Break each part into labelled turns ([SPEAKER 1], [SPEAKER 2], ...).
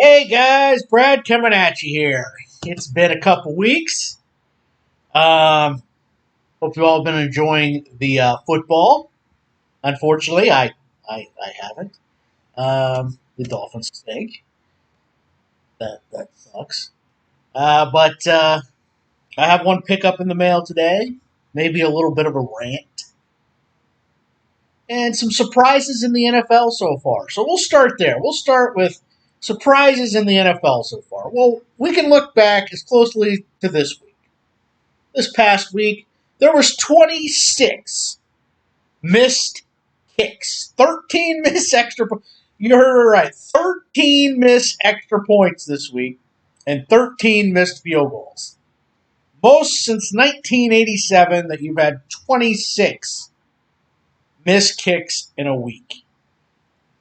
[SPEAKER 1] Hey guys, Brad coming at you here. It's been a couple weeks. Um, Hope you all been enjoying the football. Unfortunately, I haven't. The Dolphins stink. That sucks. But I have one pickup in the mail today. Maybe a little bit of a rant and some surprises in the NFL so far. So we'll start there. We'll start with surprises in the NFL so far. Well, we can look back as closely to this week. This past week, there was 26 missed kicks, 13 missed extra. You heard it right, 13 missed extra points this week, and 13 missed field goals. Most since 1987 that you've had 26 missed kicks in a week.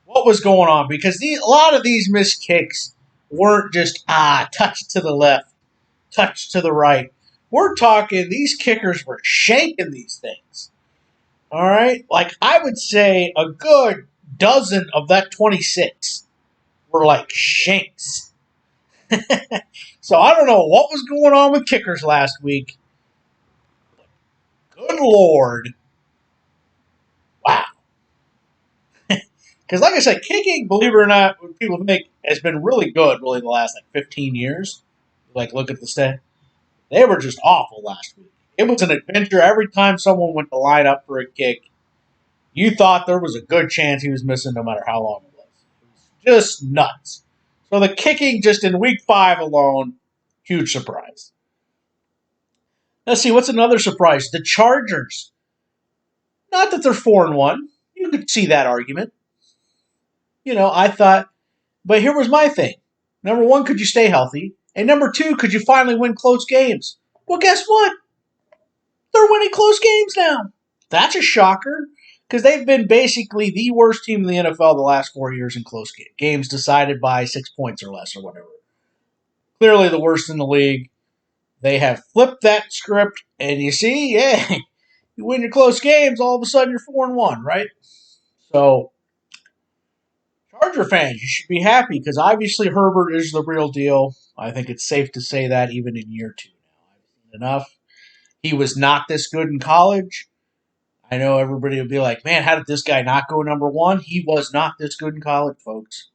[SPEAKER 1] What was going on? Because a lot of these missed kicks weren't just touch to the left, touch to the right. We're talking these kickers were shanking these things. All right? Like, I would say a good dozen of that 26 were like shanks. So I don't know what was going on with kickers last week. Good Lord. Wow. Because, like I said, kicking, believe it or not, what people think has been really good, really, the last 15 years. Like, look at the stat. They were just awful last week. It was an adventure every time someone went to line up for a kick. You thought there was a good chance he was missing no matter how long it was. It was just nuts. So the kicking just in week 5 alone, huge surprise. Let's see, what's another surprise? The Chargers. Not that they're 4-1. You could see that argument. I thought, but here was my thing. Number one, could you stay healthy? And number two, could you finally win close games? Well, guess what? They're winning close games now. That's a shocker because they've been basically the worst team in the NFL the last 4 years in close games decided by 6 points or less or whatever. Clearly the worst in the league. They have flipped that script, and you see, yeah, you win your close games, all of a sudden you're 4-1, right? So, Charger fans, you should be happy because obviously Herbert is the real deal. I think it's safe to say that even in year 2 now. I've seen enough. He was not this good in college. I know everybody will be like, man, how did this guy not go number 1? He was not this good in college, folks.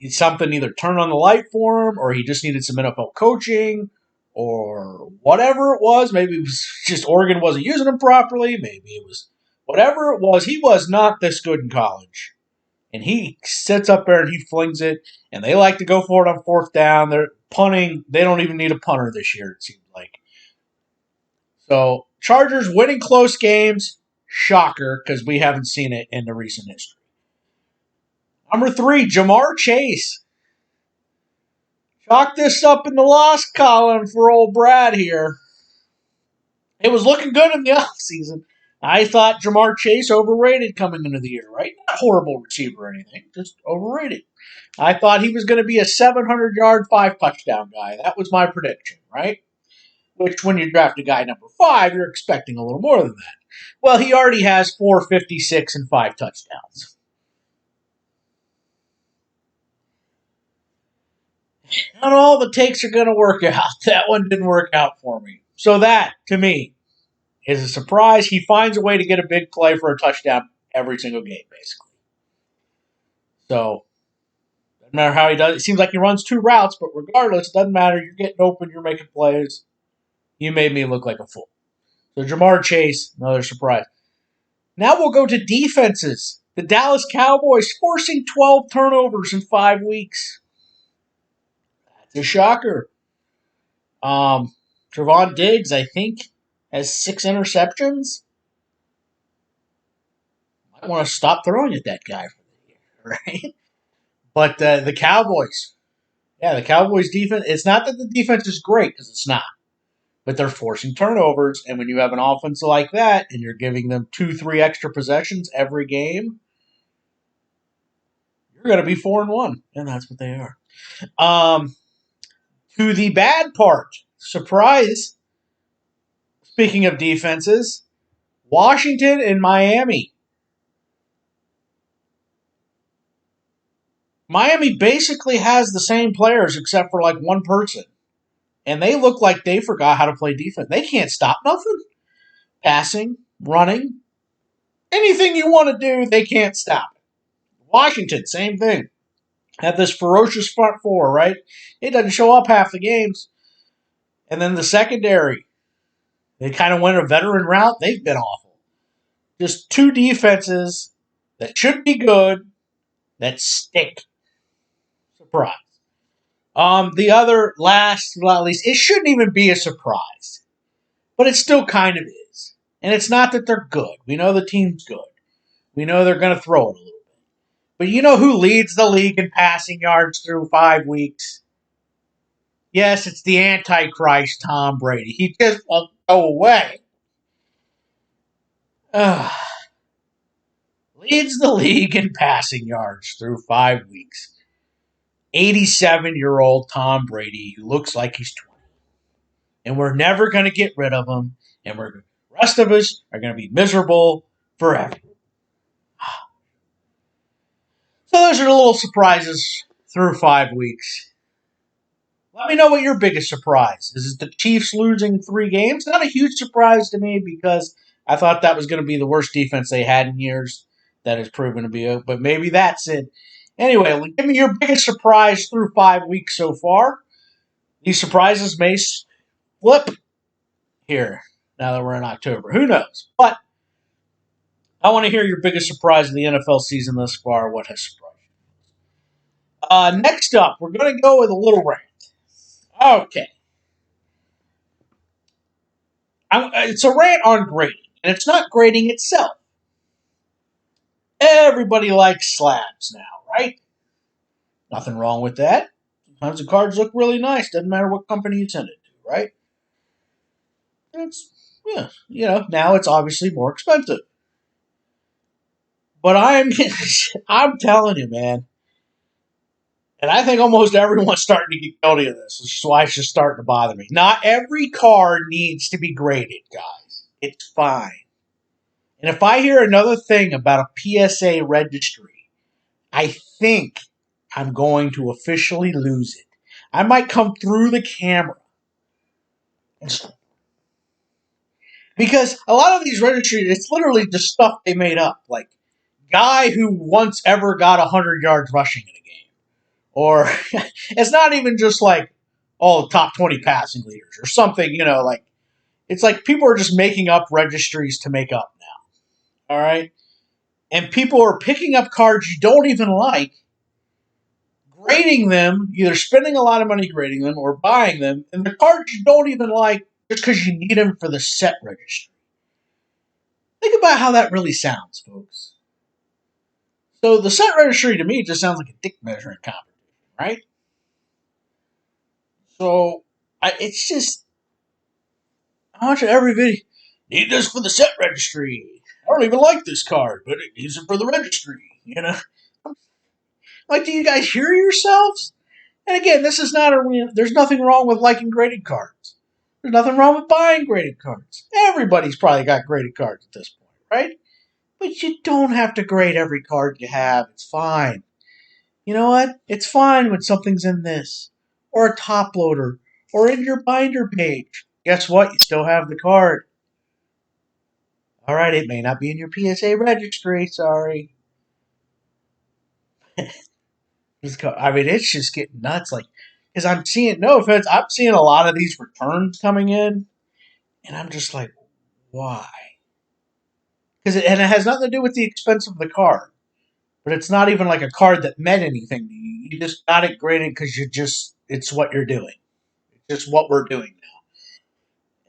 [SPEAKER 1] Something either turned on the light for him, or he just needed some NFL coaching, or whatever it was. Maybe it was just Oregon wasn't using him properly. Maybe it was whatever it was. He was not this good in college. And he sits up there and he flings it, and they like to go for it on 4th down. They're punting. They don't even need a punter this year, it seems like. So, Chargers winning close games, shocker, because we haven't seen it in the recent history. Number 3, Jamar Chase. Chalk this up in the loss column for old Brad here. It was looking good in the offseason. I thought Jamar Chase overrated coming into the year, right? Not a horrible receiver or anything, just overrated. I thought he was going to be a 700-yard, 5-touchdown guy. That was my prediction, right? Which, when you draft a guy number 5, you're expecting a little more than that. Well, he already has 456 and 5 touchdowns. Not all the takes are going to work out. That one didn't work out for me. So that, to me, is a surprise. He finds a way to get a big play for a touchdown every single game, basically. So, doesn't matter how he does it. It seems like he runs 2 routes, but regardless, it doesn't matter. You're getting open. You're making plays. You made me look like a fool. So, Jamar Chase, another surprise. Now we'll go to defenses. The Dallas Cowboys forcing 12 turnovers in 5 weeks. That's a shocker. Trevon Diggs, I think, has 6 interceptions. I want to stop throwing at that guy for the year, right? But the Cowboys, the Cowboys defense, it's not that the defense is great, because it's not. But they're forcing turnovers, and when you have an offense like that, and you're giving them 2-3 extra possessions every game, you're going to be 4-1, and that's what they are. To the bad part, surprise, speaking of defenses, Washington and Miami. Miami basically has the same players except for like one person. And they look like they forgot how to play defense. They can't stop nothing. Passing, running, anything you want to do, they can't stop it. Washington, same thing. Have this ferocious front four, right? It doesn't show up half the games. And then the secondary, they kind of went a veteran route. They've been awful. Just two defenses that should be good that stink. Surprise. The other, last but not least, it shouldn't even be a surprise, but it still kind of is. And it's not that they're good. We know the team's good. We know they're going to throw it a little bit. But you know who leads the league in passing yards through 5 weeks? Yes, it's the Antichrist, Tom Brady. He just won't go away. Leads the league in passing yards through 5 weeks. 87-year-old Tom Brady, who looks like he's 20. And we're never going to get rid of him. And the rest of us are going to be miserable forever. So those are the little surprises through 5 weeks. Let me know what your biggest surprise is. Is it the Chiefs losing 3 games? Not a huge surprise to me because I thought that was going to be the worst defense they had in years. That has proven to be it, but maybe that's it. Anyway, give me your biggest surprise through 5 weeks so far. These surprises may flip here now that we're in October. Who knows? But I want to hear your biggest surprise of the NFL season thus far. What has surprised you? Next up, we're going to go with a little rant. Okay. It's a rant on grading, and it's not grading itself. Everybody likes slabs now, right? Nothing wrong with that. Sometimes the cards look really nice. Doesn't matter what company you send it to, right? Now it's obviously more expensive. But I'm telling you, man, and I think almost everyone's starting to get guilty of this. This is why it's just starting to bother me. Not every card needs to be graded, guys. It's fine. And if I hear another thing about a PSA registry, I think I'm going to officially lose it. I might come through the camera. Because a lot of these registries, it's literally just stuff they made up. Like, guy who once ever got 100 yards rushing in a game. Or, it's not even just like, oh, top 20 passing leaders or something, like, it's like people are just making up registries to make up now. All right? And people are picking up cards you don't even like, grading them, either spending a lot of money grading them or buying them, and the cards you don't even like just because you need them for the set registry. Think about how that really sounds, folks. So the set registry to me just sounds like a dick measuring competition, right? So it's just, I watch every video. Need this for the set registry. I don't even like this card, but it needs it for the registry. Like, do you guys hear yourselves? And again, this is not there's nothing wrong with liking graded cards. There's nothing wrong with buying graded cards. Everybody's probably got graded cards at this point, right? But you don't have to grade every card you have. It's fine. You know what? It's fine when something's in this, or a top loader, or in your binder page. Guess what? You still have the card. All right, it may not be in your PSA registry. Sorry. I mean, it's just getting nuts. Like, because I'm seeing, no offense, I'm seeing a lot of these returns coming in, and I'm just like, why? And it has nothing to do with the expense of the card. But it's not even like a card that meant anything to you. You just got it graded because it's what you're doing. It's just what we're doing now.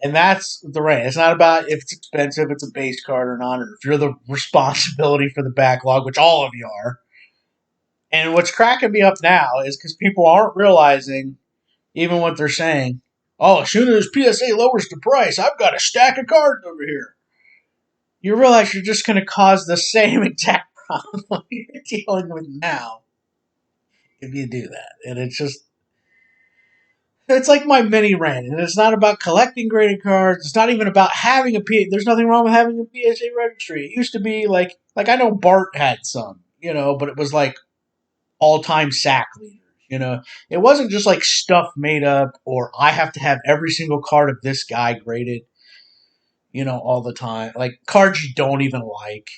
[SPEAKER 1] And that's the rant. It's not about if it's expensive, it's a base card or not, or if you're the responsibility for the backlog, which all of you are. And what's cracking me up now is because people aren't realizing even what they're saying. Oh, as soon as PSA lowers the price, I've got a stack of cards over here. You realize you're just going to cause the same exact problem you're dealing with now if you do that. And it's like my mini rant. And it's not about collecting graded cards. It's not even about having there's nothing wrong with having a PSA registry. It used to be like I know Bart had some, but it was like all-time sack leaders. You know, it wasn't just like stuff made up or I have to have every single card of this guy graded, all the time. Like cards you don't even like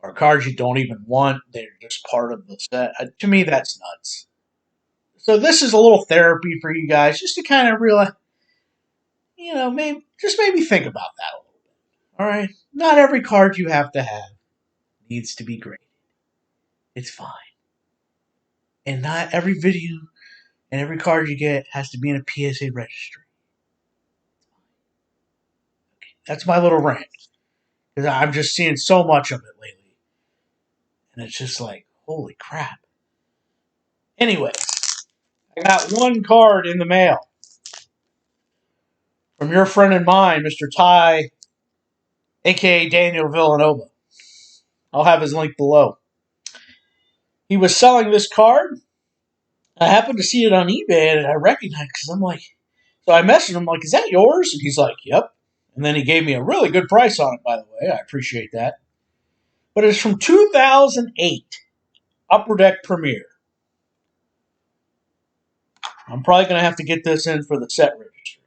[SPEAKER 1] or cards you don't even want. They're just part of the set. To me, that's nuts. So this is a little therapy for you guys, just to kind of realize, maybe think about that a little bit. All right, not every card you have to have needs to be graded. It's fine, and not every video and every card you get has to be in a PSA registry. That's my little rant because I'm just seeing so much of it lately, and it's just like, holy crap. Anyway, I got one card in the mail from your friend and mine, Mr. Ty, aka Daniel Villanova. I'll have his link below. He was selling this card. I happened to see it on eBay and I recognized it because I'm like, so I messaged him, like, is that yours? And he's like, yep. And then he gave me a really good price on it, by the way. I appreciate that. But it's from 2008, Upper Deck Premiere. I'm probably going to have to get this in for the set registry.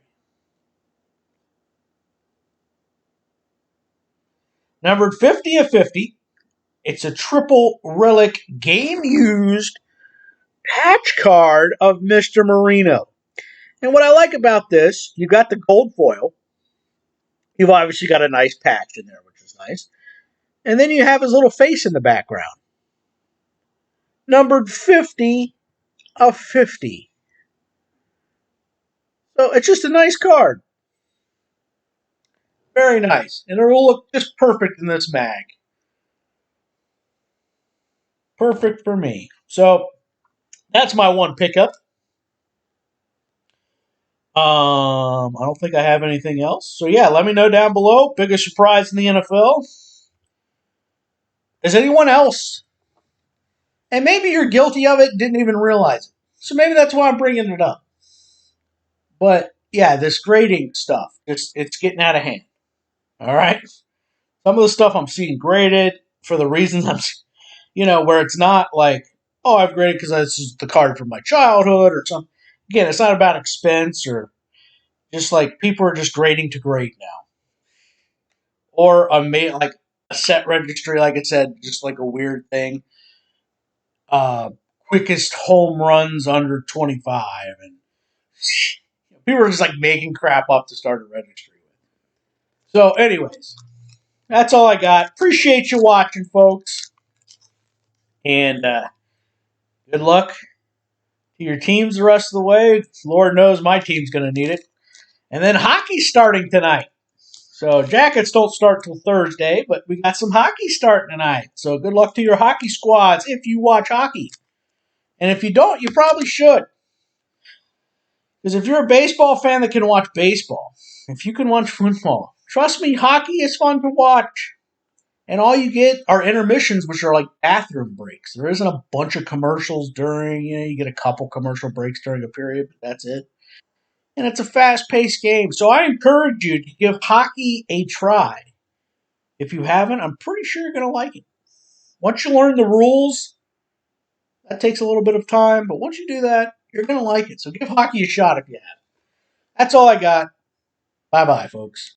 [SPEAKER 1] Numbered 50 of 50. It's a triple relic game-used patch card of Mr. Marino. And what I like about this, you got the gold foil. You've obviously got a nice patch in there, which is nice. And then you have his little face in the background. Numbered 50 of 50. So it's just a nice card. Very nice. And it will look just perfect in this mag. Perfect for me. So that's my one pickup. I don't think I have anything else. So yeah, let me know down below. Biggest surprise in the NFL. Is anyone else? And maybe you're guilty of it, didn't even realize it. So maybe that's why I'm bringing it up. But yeah, this grading stuff, it's getting out of hand. All right. Some of the stuff I'm seeing graded for the reasons where it's not like, oh, I've graded because this is the card from my childhood or something. Again, it's not about expense or just like people are just grading to grade now. Or like a set registry, like it said, just like a weird thing. Quickest home runs under 25. And people are just like making crap up to start a registry with. So, anyways, that's all I got. Appreciate you watching, folks. And good luck to your teams the rest of the way. Lord knows my team's going to need it. And then hockey's starting tonight. So Jackets don't start till Thursday, but we got some hockey starting tonight. So good luck to your hockey squads if you watch hockey. And if you don't, you probably should. Because if you're a baseball fan that can watch baseball, if you can watch football, trust me, hockey is fun to watch. And all you get are intermissions, which are like bathroom breaks. There isn't a bunch of commercials during, you get a couple commercial breaks during a period, but that's it. And it's a fast-paced game. So I encourage you to give hockey a try. If you haven't, I'm pretty sure you're going to like it. Once you learn the rules, that takes a little bit of time, but once you do that, you're going to like it. So give hockey a shot if you have. That's all I got. Bye-bye, folks.